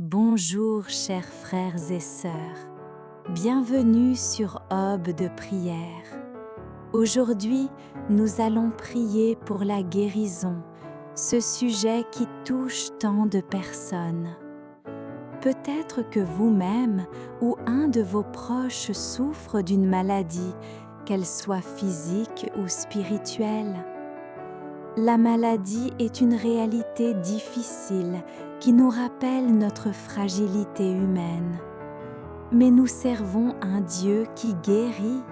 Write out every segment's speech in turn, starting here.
Bonjour chers frères et sœurs, bienvenue sur Aube de prière. Aujourd'hui, nous allons prier pour la guérison, ce sujet qui touche tant de personnes. Peut-être que vous-même ou un de vos proches souffre d'une maladie, qu'elle soit physique ou spirituelle. La maladie est une réalité difficile qui nous rappelle notre fragilité humaine. Mais nous servons un Dieu qui guérit.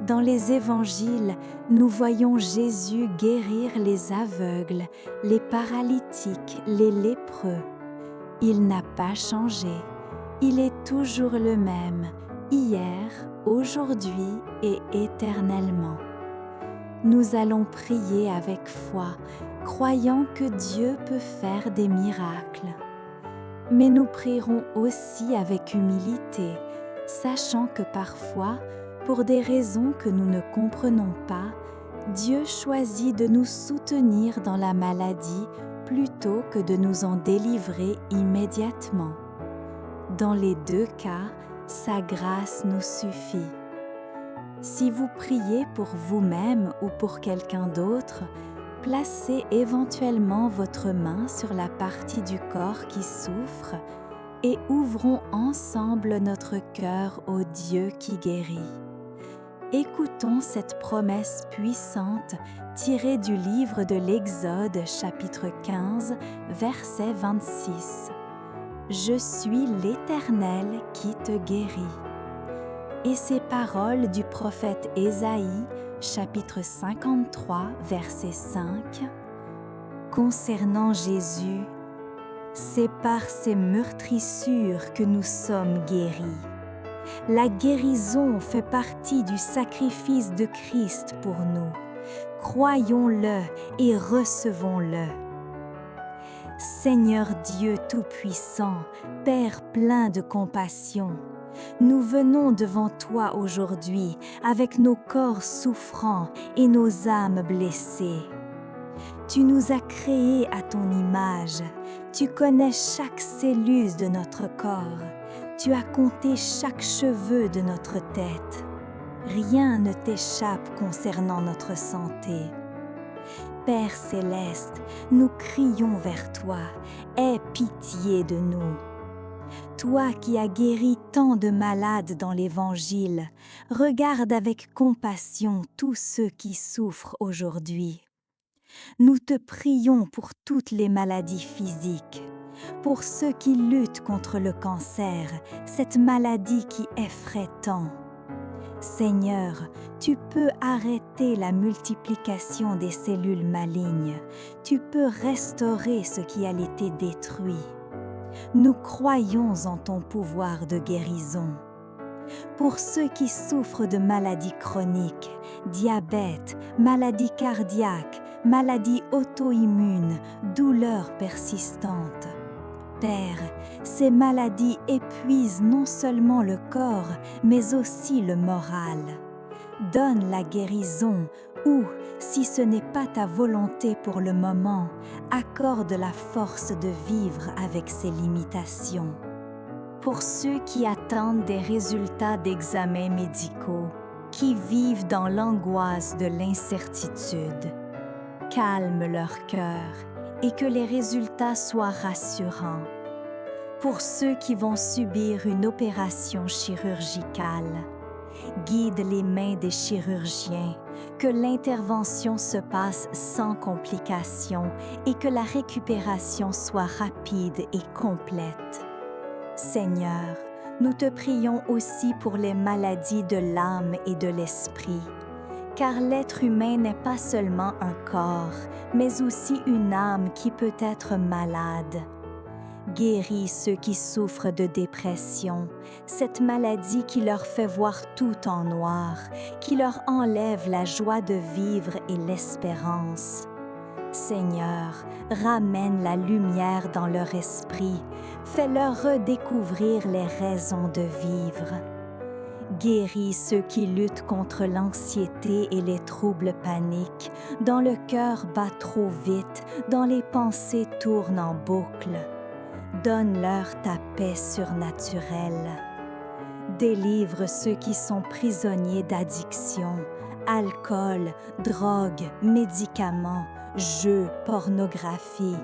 Dans les évangiles, nous voyons Jésus guérir les aveugles, les paralytiques, les lépreux. Il n'a pas changé. Il est toujours le même, hier, aujourd'hui et éternellement. Nous allons prier avec foi, croyant que Dieu peut faire des miracles. Mais nous prierons aussi avec humilité, sachant que parfois, pour des raisons que nous ne comprenons pas, Dieu choisit de nous soutenir dans la maladie plutôt que de nous en délivrer immédiatement. Dans les deux cas, sa grâce nous suffit. Si vous priez pour vous-même ou pour quelqu'un d'autre, placez éventuellement votre main sur la partie du corps qui souffre et ouvrons ensemble notre cœur au Dieu qui guérit. Écoutons cette promesse puissante tirée du livre de l'Exode chapitre 15, verset 26. « Je suis l'Éternel qui te guérit ». Et ces paroles du prophète Ésaïe, chapitre 53, verset 5. Concernant Jésus, c'est par ses meurtrissures que nous sommes guéris. La guérison fait partie du sacrifice de Christ pour nous. Croyons-le et recevons-le. Seigneur Dieu Tout-Puissant, Père plein de compassion, nous venons devant toi aujourd'hui avec nos corps souffrants et nos âmes blessées. Tu nous as créés à ton image. Tu connais chaque cellule de notre corps. Tu as compté chaque cheveu de notre tête. Rien ne t'échappe concernant notre santé. Père céleste, nous crions vers toi. Aie pitié de nous. Toi qui as guéri tant de malades dans l'Évangile, regarde avec compassion tous ceux qui souffrent aujourd'hui. Nous te prions pour toutes les maladies physiques, pour ceux qui luttent contre le cancer, cette maladie qui effraie tant. Seigneur, tu peux arrêter la multiplication des cellules malignes, tu peux restaurer ce qui a été détruit. Nous croyons en ton pouvoir de guérison. Pour ceux qui souffrent de maladies chroniques, diabète, maladies cardiaques, maladies auto-immunes, douleurs persistantes. Père, ces maladies épuisent non seulement le corps, mais aussi le moral. Donne la guérison ou, si ce n'est pas ta volonté pour le moment, accorde la force de vivre avec ces limitations. Pour ceux qui attendent des résultats d'examens médicaux, qui vivent dans l'angoisse de l'incertitude, calme leur cœur et que les résultats soient rassurants. Pour ceux qui vont subir une opération chirurgicale, guide les mains des chirurgiens, que l'intervention se passe sans complications et que la récupération soit rapide et complète. Seigneur, nous te prions aussi pour les maladies de l'âme et de l'esprit, car l'être humain n'est pas seulement un corps, mais aussi une âme qui peut être malade. Guéris ceux qui souffrent de dépression, cette maladie qui leur fait voir tout en noir, qui leur enlève la joie de vivre et l'espérance. Seigneur, ramène la lumière dans leur esprit, fais-leur redécouvrir les raisons de vivre. Guéris ceux qui luttent contre l'anxiété et les troubles paniques, dont le cœur bat trop vite, dont les pensées tournent en boucle. Donne-leur ta paix surnaturelle. Délivre ceux qui sont prisonniers d'addiction, alcool, drogue, médicaments, jeux, pornographie.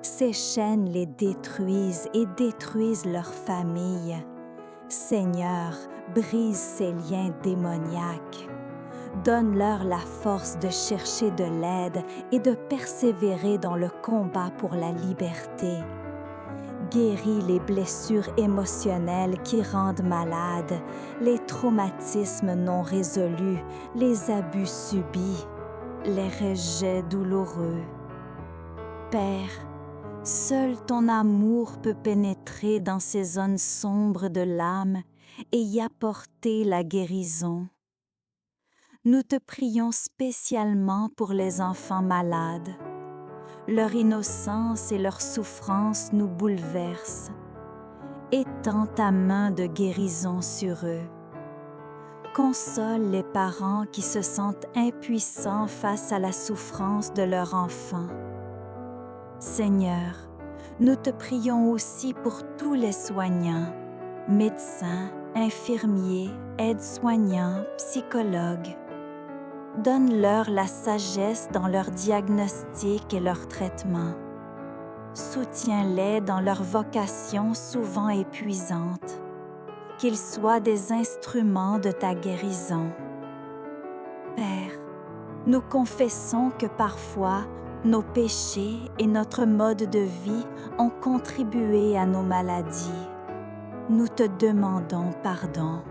Ces chaînes les détruisent et détruisent leurs familles. Seigneur, brise ces liens démoniaques. Donne-leur la force de chercher de l'aide et de persévérer dans le combat pour la liberté. Guéris les blessures émotionnelles qui rendent malades, les traumatismes non résolus, les abus subis, les rejets douloureux. Père, seul ton amour peut pénétrer dans ces zones sombres de l'âme et y apporter la guérison. Nous te prions spécialement pour les enfants malades. Leur innocence et leur souffrance nous bouleversent. Étends ta main de guérison sur eux. Console les parents qui se sentent impuissants face à la souffrance de leur enfant. Seigneur, nous te prions aussi pour tous les soignants, médecins, infirmiers, aides-soignants, psychologues. Donne-leur la sagesse dans leur diagnostic et leur traitement. Soutiens-les dans leur vocation souvent épuisante. Qu'ils soient des instruments de ta guérison. Père, nous confessons que parfois, nos péchés et notre mode de vie ont contribué à nos maladies. Nous te demandons pardon.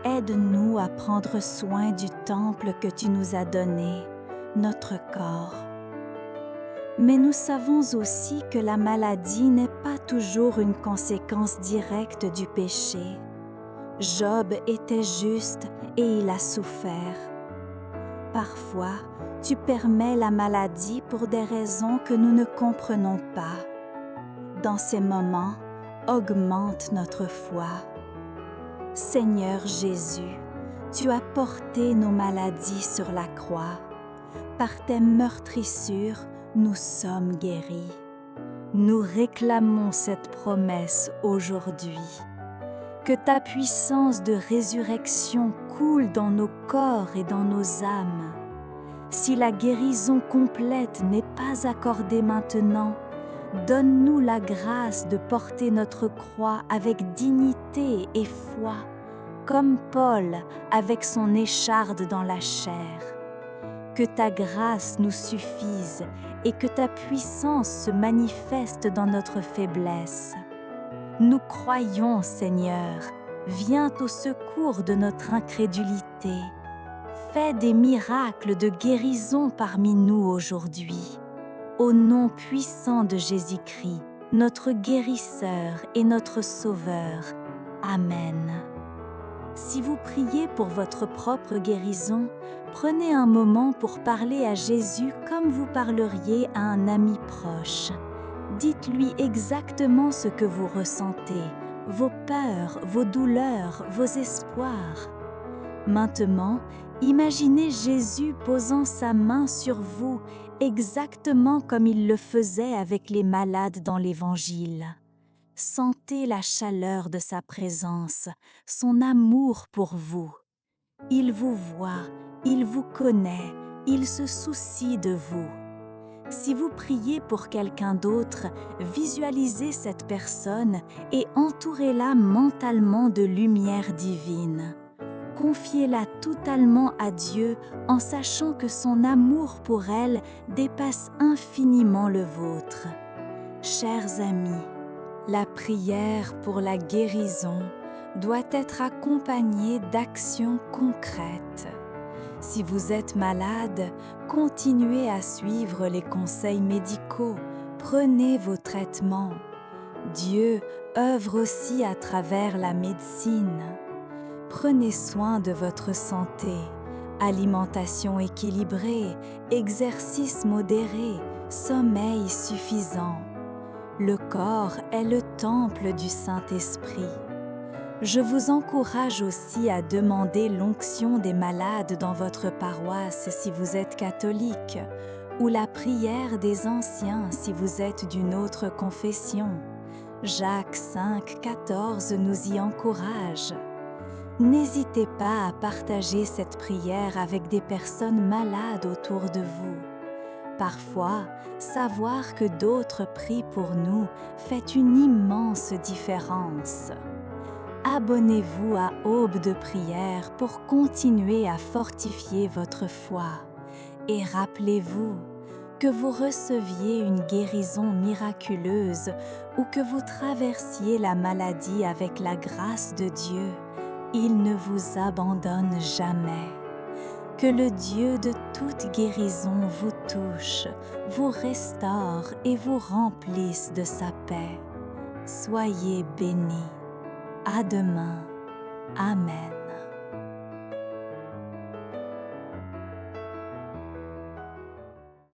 Aide-nous à prendre soin du temple que tu nous as donné, notre corps. Mais nous savons aussi que la maladie n'est pas toujours une conséquence directe du péché. Job était juste et il a souffert. Parfois, tu permets la maladie pour des raisons que nous ne comprenons pas. Dans ces moments, augmente notre foi. Seigneur Jésus, tu as porté nos maladies sur la croix. Par tes meurtrissures, nous sommes guéris. Nous réclamons cette promesse aujourd'hui. Que ta puissance de résurrection coule dans nos corps et dans nos âmes. Si la guérison complète n'est pas accordée maintenant, donne-nous la grâce de porter notre croix avec dignité et foi, comme Paul avec son écharde dans la chair. Que ta grâce nous suffise et que ta puissance se manifeste dans notre faiblesse. Nous croyons, Seigneur, viens au secours de notre incrédulité. Fais des miracles de guérison parmi nous aujourd'hui. Au nom puissant de Jésus-Christ, notre guérisseur et notre sauveur. Amen. Si vous priez pour votre propre guérison, prenez un moment pour parler à Jésus comme vous parleriez à un ami proche. Dites-lui exactement ce que vous ressentez, vos peurs, vos douleurs, vos espoirs. Maintenant, imaginez Jésus posant sa main sur vous exactement comme il le faisait avec les malades dans l'Évangile. Sentez la chaleur de sa présence, son amour pour vous. Il vous voit, il vous connaît, il se soucie de vous. Si vous priez pour quelqu'un d'autre, visualisez cette personne et entourez-la mentalement de lumière divine. Confiez-la totalement à Dieu en sachant que son amour pour elle dépasse infiniment le vôtre. Chers amis, la prière pour la guérison doit être accompagnée d'actions concrètes. Si vous êtes malade, continuez à suivre les conseils médicaux, prenez vos traitements. Dieu œuvre aussi à travers la médecine. Prenez soin de votre santé, alimentation équilibrée, exercice modéré, sommeil suffisant. Le corps est le temple du Saint-Esprit. Je vous encourage aussi à demander l'onction des malades dans votre paroisse si vous êtes catholique, ou la prière des anciens si vous êtes d'une autre confession. Jacques 5, 14 nous y encourage. N'hésitez pas à partager cette prière avec des personnes malades autour de vous. Parfois, savoir que d'autres prient pour nous fait une immense différence. Abonnez-vous à Aube de prière pour continuer à fortifier votre foi. Et rappelez-vous, que vous receviez une guérison miraculeuse ou que vous traversiez la maladie avec la grâce de Dieu, il ne vous abandonne jamais. Que le Dieu de toute guérison vous touche, vous restaure et vous remplisse de sa paix. Soyez bénis. À demain. Amen.